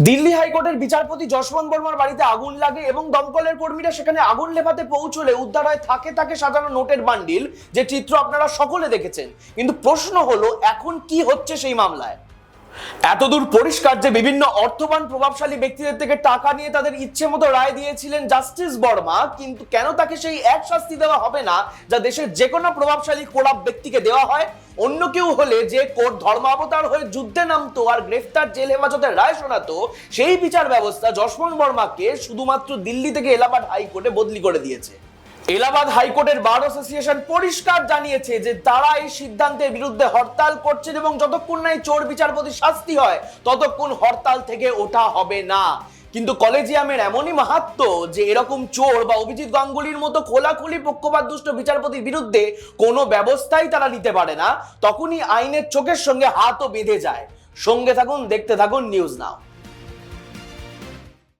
দিল্লি হাইকোর্টের বিচারপতি যশবন্ত বর্মার বাড়িতে আগুন লাগে এবং দমকলের কর্মীরা সেখানে আগুন নেভাতে পৌঁছলে উদ্ধার হয় থাকে থাকে সাজানো নোটের বান্ডিল, যে চিত্র আপনারা সকলে দেখেছেন। কিন্তু প্রশ্ন হলো, এখন কি হচ্ছে সেই মামলায়? এতদূর পরিষ্কার যে বিভিন্ন অর্থবান প্রভাবশালী ব্যক্তিদের থেকে টাকা নিয়ে তাদের ইচ্ছে মতো রায় দিয়েছিলেন জাস্টিস বর্মা, কিন্তু কেন তাকে সেই এক শাস্তি দেওয়া হবে না যা দেশের যে কোনো প্রভাবশালী কোড়াপ ব্যক্তিকে দেওয়া হয়? অন্য কেউ হলে যে কোর্ট ধর্মাবতার হয়ে যুদ্ধে নামতো আর গ্রেফতার জেল হেফাজতের রায় শোনাতো, সেই বিচার ব্যবস্থা যশবন্ত বর্মাকে শুধুমাত্র দিল্লি থেকে এলাহাবাদ হাইকোর্টে বদলি করে দিয়েছে। এলাহাবাদ হাইকোর্টের বার অ্যাসোসিয়েশন পরিষ্কার জানিয়েছে যে তারা এই সিদ্ধান্তের বিরুদ্ধে হরতাল করছেন এবং যতক্ষণ না এই চোর বিচারপতি শাস্তি হয় ততক্ষণ হরতাল থেকে ওঠা হবে না। কিন্তু কলেজিয়ামের এমনই মাহাত্ম্য যে এরকম চোর বা অভিজিৎ গাঙ্গুলির মতো খোলাখুলি পক্ষপাতদুষ্ট বিচারপতির বিরুদ্ধে কোনো ব্যবস্থাই তারা নিতে পারে না। তখনই আইনের চোখের সঙ্গে হাতও বেঁধে যায়। সঙ্গে থাকুন, দেখতে থাকুন নিউজ নাও।